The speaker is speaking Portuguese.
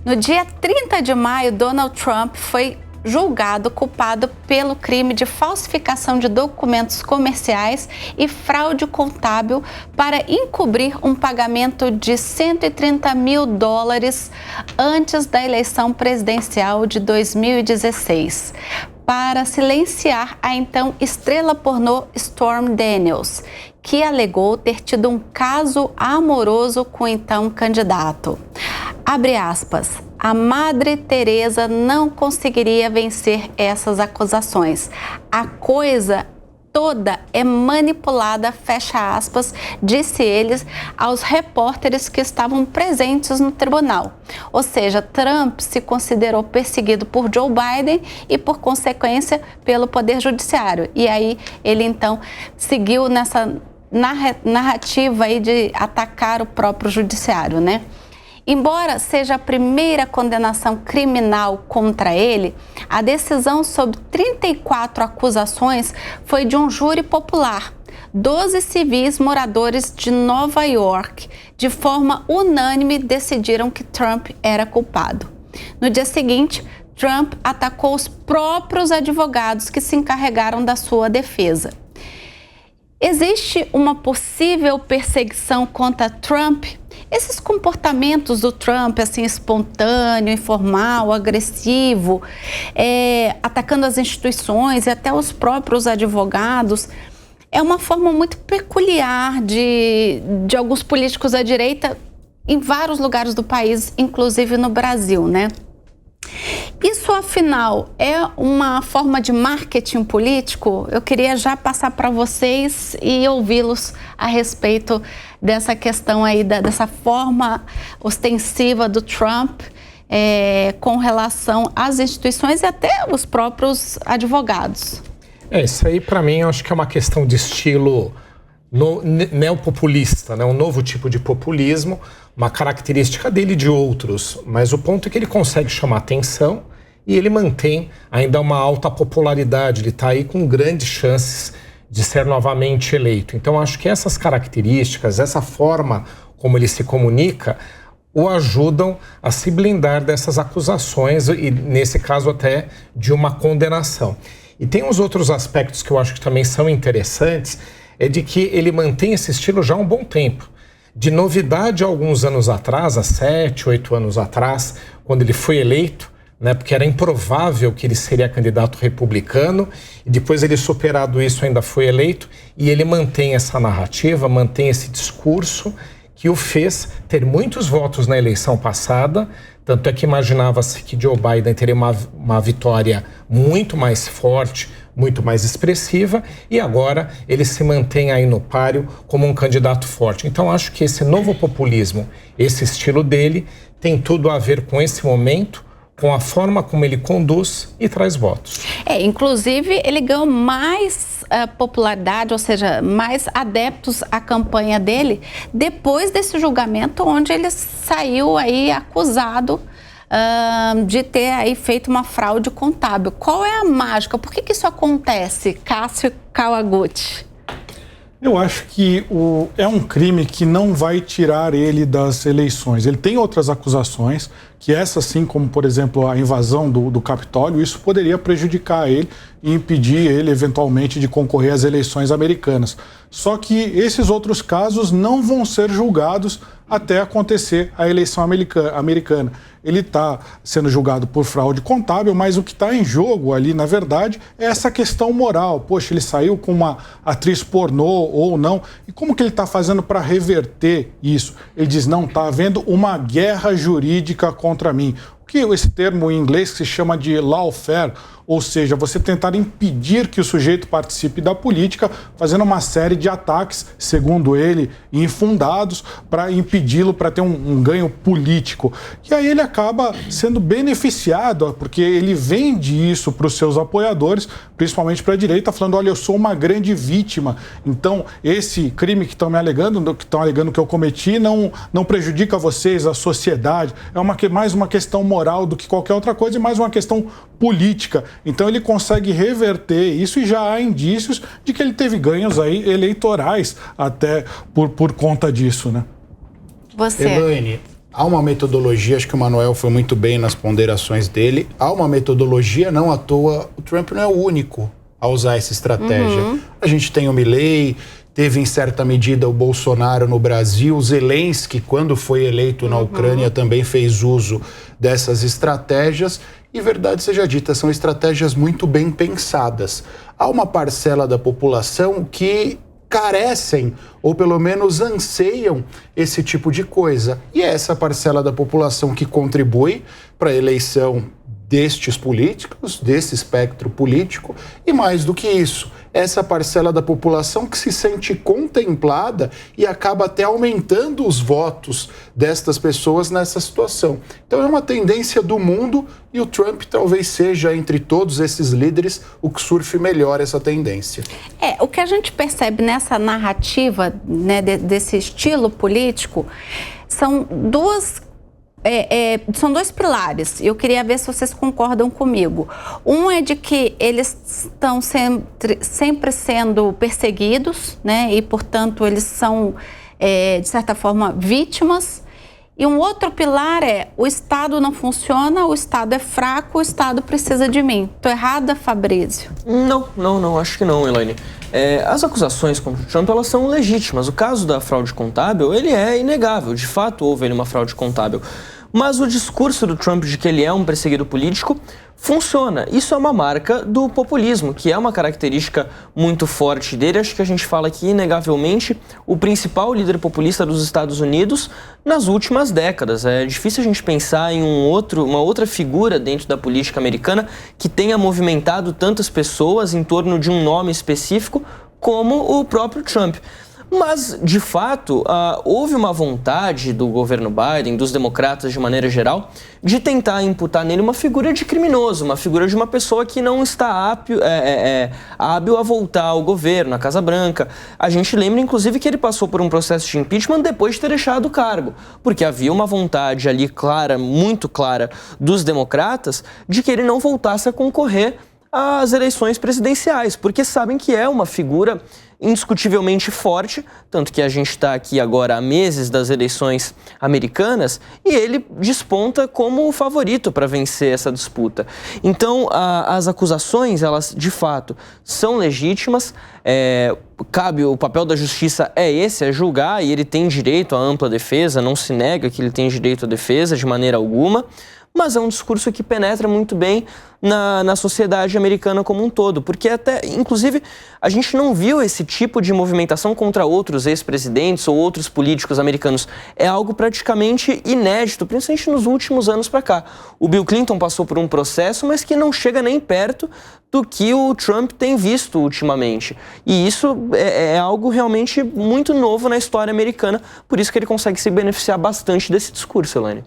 No dia 30 de maio, Donald Trump foi julgado culpado pelo crime de falsificação de documentos comerciais e fraude contábil para encobrir um pagamento de $130 mil antes da eleição presidencial de 2016, para silenciar a então estrela pornô Stormy Daniels, que alegou ter tido um caso amoroso com o então candidato. Abre aspas, a Madre Teresa não conseguiria vencer essas acusações. A coisa toda é manipulada, fecha aspas, disse eles aos repórteres que estavam presentes no tribunal. Ou seja, Trump se considerou perseguido por Joe Biden e, por consequência, pelo Poder Judiciário. E aí ele, então, seguiu nessa narrativa aí de atacar o próprio Judiciário, né? Embora seja a primeira condenação criminal contra ele, a decisão sobre 34 acusações foi de um júri popular. 12 civis moradores de Nova York, de forma unânime, decidiram que Trump era culpado. No dia seguinte, Trump atacou os próprios advogados que se encarregaram da sua defesa. Existe uma possível perseguição contra Trump? Esses comportamentos do Trump, assim, espontâneo, informal, agressivo, atacando as instituições e até os próprios advogados, é uma forma muito peculiar de alguns políticos da direita em vários lugares do país, inclusive no Brasil, né? Isso, afinal, é uma forma de marketing político? Eu queria já passar para vocês e ouvi-los a respeito dessa questão aí, dessa forma ostensiva do Trump com relação às instituições e até os próprios advogados. Isso aí, para mim, eu acho que é uma questão de estilo neopopulista, né? Um novo tipo de populismo, uma característica dele e de outros, mas o ponto é que ele consegue chamar atenção e ele mantém ainda uma alta popularidade, ele está aí com grandes chances de ser novamente eleito. Então acho que essas características, essa forma como ele se comunica, o ajudam a se blindar dessas acusações e, nesse caso, até de uma condenação. E tem uns outros aspectos que eu acho que também são interessantes, é de que ele mantém esse estilo já há um bom tempo. De novidade, há alguns anos atrás, há 7, 8 anos atrás, quando ele foi eleito, né, porque era improvável que ele seria candidato republicano, e depois ele, superado isso, ainda foi eleito, e ele mantém essa narrativa, mantém esse discurso que o fez ter muitos votos na eleição passada, tanto é que imaginava-se que Joe Biden teria uma vitória muito mais forte, muito mais expressiva, e agora ele se mantém aí no páreo como um candidato forte. Então acho que esse novo populismo, esse estilo dele, tem tudo a ver com esse momento, com a forma como ele conduz e traz votos. Inclusive ele ganhou mais popularidade, ou seja, mais adeptos à campanha dele, depois desse julgamento onde ele saiu aí acusado de ter aí feito uma fraude contábil. Qual é a mágica? Por que isso acontece, Cássio Kawaguchi? Eu acho que é um crime que não vai tirar ele das eleições. Ele tem outras acusações, que essa sim, como por exemplo a invasão do Capitólio, isso poderia prejudicar ele e impedir ele eventualmente de concorrer às eleições americanas. Só que esses outros casos não vão ser julgados até acontecer a eleição americana. Ele está sendo julgado por fraude contábil, mas o que está em jogo ali, na verdade, é essa questão moral. Poxa, ele saiu com uma atriz pornô ou não? E como que ele está fazendo para reverter isso? Ele diz, não, está havendo uma guerra jurídica contra mim. O que esse termo em inglês que se chama de lawfare, ou seja, você tentar impedir que o sujeito participe da política, fazendo uma série de ataques, segundo ele, infundados, para impedi-lo, para ter um ganho político. E aí ele acaba sendo beneficiado, porque ele vende isso para os seus apoiadores, principalmente para a direita, falando, olha, eu sou uma grande vítima, então esse crime que estão me alegando, que eu cometi, não prejudica vocês, a sociedade, é mais uma questão moral do que qualquer outra coisa e mais uma questão política. Então ele consegue reverter isso e já há indícios de que ele teve ganhos aí eleitorais até por conta disso, né? Você. Elaine, Há uma metodologia, acho que o Manuel foi muito bem nas ponderações dele, há uma metodologia, não à toa, o Trump não é o único a usar essa estratégia. A gente tem o Milei, teve em certa medida o Bolsonaro no Brasil, o Zelensky, quando foi eleito na Ucrânia, também fez uso dessas estratégias. E verdade seja dita, são estratégias muito bem pensadas. Há uma parcela da população que carecem, ou pelo menos anseiam esse tipo de coisa. E é essa parcela da população que contribui para a eleição destes políticos, desse espectro político, e mais do que isso, essa parcela da população que se sente contemplada e acaba até aumentando os votos destas pessoas nessa situação. Então é uma tendência do mundo e o Trump talvez seja, entre todos esses líderes, o que surfe melhor essa tendência. O que a gente percebe nessa narrativa, né, desse estilo político, são são dois pilares. Eu queria ver se vocês concordam comigo. Um é de que eles estão sempre sendo perseguidos, né? E, portanto, eles são, de certa forma, vítimas. E um outro pilar é: o Estado não funciona, o Estado é fraco, o Estado precisa de mim. Estou errada, Fabrício? Não, acho que não, Elaine. As acusações contra o Trump, elas são legítimas. O caso da fraude contábil, ele é inegável. De fato, houve uma fraude contábil. Mas o discurso do Trump de que ele é um perseguido político funciona. Isso é uma marca do populismo, que é uma característica muito forte dele. Acho que a gente fala aqui, inegavelmente, o principal líder populista dos Estados Unidos nas últimas décadas. É difícil a gente pensar em uma outra figura dentro da política americana que tenha movimentado tantas pessoas em torno de um nome específico como o próprio Trump. Mas, de fato, houve uma vontade do governo Biden, dos democratas de maneira geral, de tentar imputar nele uma figura de criminoso, uma figura de uma pessoa que não está hábil a voltar ao governo, à Casa Branca. A gente lembra, inclusive, que ele passou por um processo de impeachment depois de ter deixado o cargo, porque havia uma vontade ali clara, muito clara, dos democratas, de que ele não voltasse a concorrer às eleições presidenciais, porque sabem que é uma figura indiscutivelmente forte, tanto que a gente está aqui agora há meses das eleições americanas e ele desponta como o favorito para vencer essa disputa. Então, as acusações, elas de fato são legítimas, o papel da justiça é julgar, e ele tem direito à ampla defesa, não se nega que ele tem direito à defesa de maneira alguma, mas é um discurso que penetra muito bem na sociedade americana como um todo, porque inclusive, a gente não viu esse tipo de movimentação contra outros ex-presidentes ou outros políticos americanos. É algo praticamente inédito, principalmente nos últimos anos para cá. O Bill Clinton passou por um processo, mas que não chega nem perto do que o Trump tem visto ultimamente. E isso é algo realmente muito novo na história americana, por isso que ele consegue se beneficiar bastante desse discurso, Elaine.